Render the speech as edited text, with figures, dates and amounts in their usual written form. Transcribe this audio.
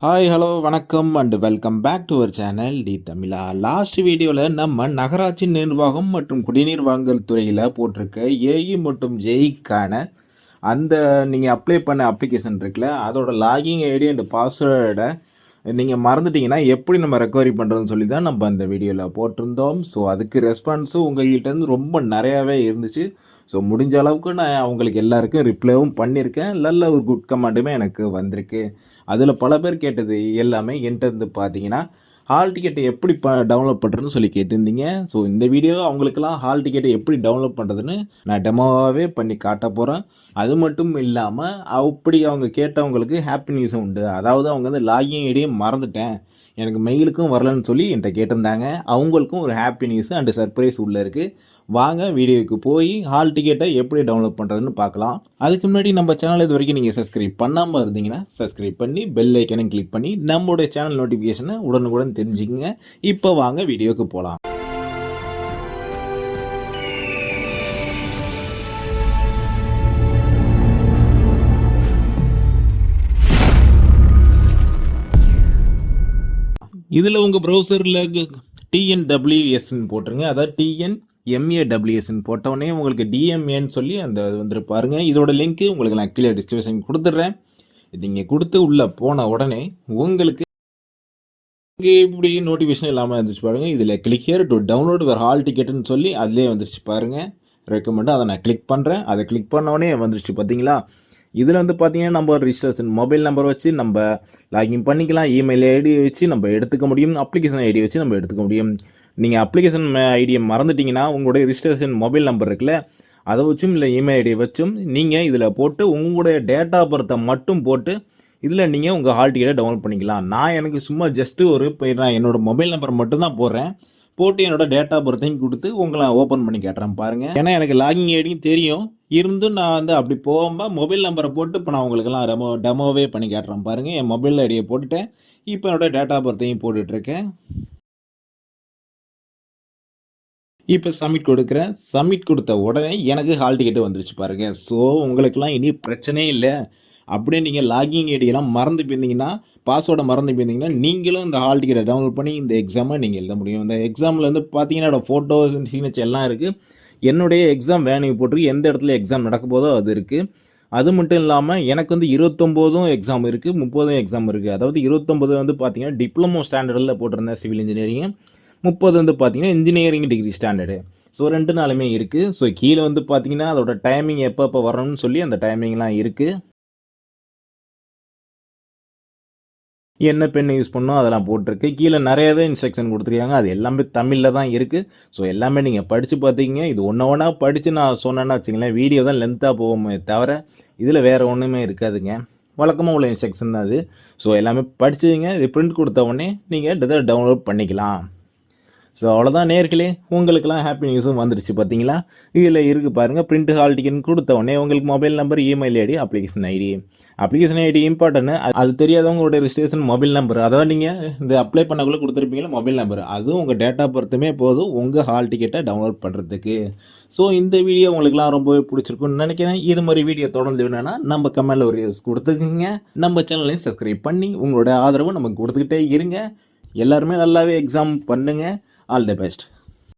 Hi hello வணக்கம் and welcome back to our channel T Tamizha. Last வீடியோவில் நம்ம நகராட்சி நிர்வாகம் மற்றும் குடிநீர் வழங்கல் துறையில் போட்டிருக்க ஏஇ மற்றும் ஜேஇக்கான அந்த நீங்கள் அப்ளை பண்ண அப்ளிகேஷன் இருக்குல்ல, அதோட லாகின் ஐடி அண்ட் பாஸ்வேர்டை நீங்கள் மறந்துட்டிங்கன்னா எப்படி நம்ம ரெக்கவரி பண்ணுறதுன்னு சொல்லி தான் நம்ம அந்த வீடியோவில் போட்டிருந்தோம். ஸோ அதுக்கு ரெஸ்பான்ஸும் உங்கள்கிட்டருந்து ரொம்ப நிறையாவே இருந்துச்சு. ஸோ முடிஞ்ச அளவுக்கு நான் அவங்களுக்கு எல்லாருக்கும் ரிப்ளைவும் பண்ணியிருக்கேன். நல்ல ஒரு குட் கமெண்ட்டுமே எனக்கு வந்திருக்கு. அதில் பல பேர் கேட்டது எல்லாமே என்கிட்ட இருந்து பார்த்தீங்கன்னா, ஹால் டிக்கெட்டை எப்படி டவுன்லோட் பண்ணுறதுன்னு சொல்லி கேட்டிருந்தீங்க. ஸோ இந்த வீடியோ அவங்களுக்கெல்லாம் ஹால் டிக்கெட்டை எப்படி டவுன்லோட் பண்ணுறதுன்னு நான் டெமோவாகவே பண்ணி காட்ட போகிறேன். அது மட்டும் இல்லாமல் அப்படி அவங்க கேட்டவங்களுக்கு ஹாப்பி நியூஸும் உண்டு. அதாவது அவங்க வந்து லாகின் ஐடியை மறந்துட்டேன், எனக்கு மெயிலுக்கும் வரலன்னு சொல்லி என்கிட்ட கேட்டிருந்தாங்க. அவங்களுக்கும் ஒரு ஹாப்பி நியூஸ் அண்ட் சர்ப்ரைஸ் உள்ளே இருக்குது. வாங்க வீடியோவுக்கு போய் ஹால் டிக்கெட்டை எப்படி டவுன்லோட் பண்ணுறதுன்னு பார்க்கலாம். அதுக்கு முன்னாடி நம்ம சேனல் இது வரைக்கும் நீங்கள் சப்ஸ்கிரைப் பண்ணாமல் இருந்தீங்கன்னா சப்ஸ்கிரைப் பண்ணி பெல் ஐக்கனையும் கிளிக் பண்ணி நம்மளுடைய சேனல் நோட்டிஃபிகேஷனை உடனுக்குடன் தெரிஞ்சுக்கங்க. இப்போ வாங்க வீடியோவுக்கு போகலாம். இதில் உங்கள் ப்ரௌசரில் டிஎன்டபிள்யூஎஸ்ன்னு போட்டுருங்க. அதாவது MAWSன்னு போட்டவொடனே உங்களுக்கு டிஎம்ஏன்னு சொல்லி அந்த வந்துட்டு பாருங்கள். இதோட லிங்க்கு உங்களுக்கு நான் கீழே டிஸ்கிரிப்ஷன் கொடுத்துட்றேன். நீங்கள் கொடுத்து உள்ளே போன உடனே உங்களுக்கு இப்படி நோட்டிஃபிகேஷன் இல்லாமல் இருந்துச்சு பாருங்கள். இதில் click here to download your hall டிக்கெட்டுன்னு சொல்லி அதிலே வந்துருச்சு பாருங்கள். ரெக்கமெண்ட் அதை நான் கிளிக் பண்ணுறேன். அதை கிளிக் பண்ண உடனே வந்துருச்சு பார்த்தீங்களா. இதில் வந்து பார்த்தீங்கன்னா நம்ம ரிஜிஸ்ட்ரேஷன் மொபைல் நம்பர் வச்சு நம்ம லாகின் பண்ணிக்கலாம். இமெயில் ஐடி வச்சு நம்ம எடுத்துக்க முடியும். அப்ளிகேஷன் ஐடி வச்சு நம்ம எடுத்துக்க முடியும். நீங்கள் அப்ளிகேஷன் ஐடியை மறந்துட்டிங்கன்னா உங்களுடைய ரிஜிஸ்ட்ரேஷன் மொபைல் நம்பர் இருக்குல்ல, அதை வச்சும் இல்லை இமெயில் ஐடியை வச்சும் நீங்கள் இதில் போட்டு உங்களுடைய டேட் ஆஃப் பர்த்தை மட்டும் போட்டு இதில் நீங்கள் உங்கள் ஹால் டிக்கெட்டை டவுன்லோட் பண்ணிக்கலாம். நான் எனக்கு சும்மா ஜஸ்ட்டு நான் என்னோடய மொபைல் நம்பர் மட்டும்தான் போடுறேன். போட்டு என்னோடய டேட் ஆஃப் பர்த்தையும் கொடுத்து உங்களை ஓப்பன் பண்ணி கேட்டுறேன் பாருங்கள். ஏன்னா எனக்கு லாகின் ஐடியும் தெரியும், இருந்தும் நான் வந்து அப்படி போகாமல் மொபைல் நம்பரை போட்டு இப்போ நான் உங்களுக்கெல்லாம் டெமோவே பண்ணி கேட்டுறேன் பாருங்கள். என் மொபைல் ஐடியை போட்டுட்டேன். இப்போ என்னோடய டேட் ஆஃப் பர்த்தையும் போட்டுட்ருக்கேன். இப்போ சப்மிட் கொடுக்குறேன். சப்மிட் கொடுத்த உடனே எனக்கு ஹால் டிக்கெட்டு வந்துருச்சு பாருங்கள். ஸோ உங்களுக்கெல்லாம் இனி பிரச்சனையே இல்லை. அப்படியே நீங்கள் லாகின் ஐடியெல்லாம் மறந்து போயிருந்தீங்கன்னா, பாஸ்வேர்டை மறந்து போயிருந்தீங்கன்னா, நீங்களும் இந்த ஹால் டிக்கெட்டை டவுன்லோட் பண்ணி இந்த எக்ஸாமை நீங்கள் எழுத முடியும். இந்த எக்ஸாமில் வந்து பார்த்தீங்கன்னா என்னோடய ஃபோட்டோஸ் சிக்னேச்சர் எல்லாம் இருக்குது. என்னுடைய எக்ஸாம் வேணுங்க போட்டிருக்கு, எந்த இடத்துல எக்ஸாம் நடக்க போதோ அது இருக்குது. அது மட்டும் இல்லாமல் எனக்கு வந்து 29 எக்ஸாம் இருக்குது, 30 எக்ஸாம் இருக்குது. அதாவது 29 வந்து பார்த்தீங்கன்னா டிப்ளமோ ஸ்டாண்டர்டில் போட்டிருந்தேன் சிவில் இன்ஜினியரிங். 30 வந்து பார்த்தீங்கன்னா இன்ஜினியரிங் டிகிரி ஸ்டாண்டர்டு. ஸோ 2 நாளுமே இருக்குது. ஸோ கீழே வந்து பார்த்தீங்கன்னா அதோட டைமிங் எப்போ வரணும்னு சொல்லி அந்த டைமிங்லாம் இருக்குது. என்ன பென் யூஸ் பண்ணணும் அதெல்லாம் போட்டிருக்கு. கீழே நிறையவே இன்ஸ்ட்ரக்ஷன் கொடுத்துருக்காங்க. அது எல்லாமே தமிழில் தான் இருக்குது. ஸோ எல்லாமே நீங்கள் படித்து பார்த்திங்க. இது ஒன்றா படித்து நான் சொன்னேன்னா வச்சுங்களேன், வீடியோ தான் லென்த்தாக போகுமே தவிர இதில் வேறு ஒன்றுமே இருக்காதுங்க. வழக்கமாக உள்ள இன்ஸ்ட்ரக்ஷன் தான் அது. ஸோ எல்லாமே படிச்சுங்க. இது பிரிண்ட் கொடுத்த உடனே நீங்கள் இதை டவுன்லோட் பண்ணிக்கலாம். ஸோ அவ்வளோதான் நேர்களே, உங்களுக்கெல்லாம் ஹாப்பி நியூஸும் வந்துருச்சு பார்த்தீங்களா. இதில் இருக்குது பாருங்கள், பிரிண்ட் ஹால் டிக்கெட் கொடுத்த உடனே உங்களுக்கு mobile number, email ID, application ID important. அது தெரியாதவங்களுடைய ரிஜிஸ்ட்ரேஷன் மொபைல் நம்பர், அதாவது நீங்கள் இந்த அப்ளை பண்ணக்குள்ளே கொடுத்துருப்பீங்களா மொபைல் நம்பர், அதுவும் உங்கள் டேட் ஆஃப் பர்த்துமே போதும் உங்கள் ஹால் டிக்கெட்டை டவுன்லோட் பண்ணுறதுக்கு. ஸோ இந்த வீடியோ உங்களுக்குலாம் ரொம்பவே பிடிச்சிருக்குன்னு நினைக்கிறேன். இது மாதிரி வீடியோ தொடர்ந்து வேணும்னா நம்ம கமெண்டில் ஒரு கொடுத்துக்குங்க. நம்ம சேனலையும் சப்ஸ்கிரைப் பண்ணி உங்களோட ஆதரவு நமக்கு கொடுத்துக்கிட்டே இருங்க. எல்லாருமே நல்லாவே எக்ஸாம் பண்ணுங்கள். All the best.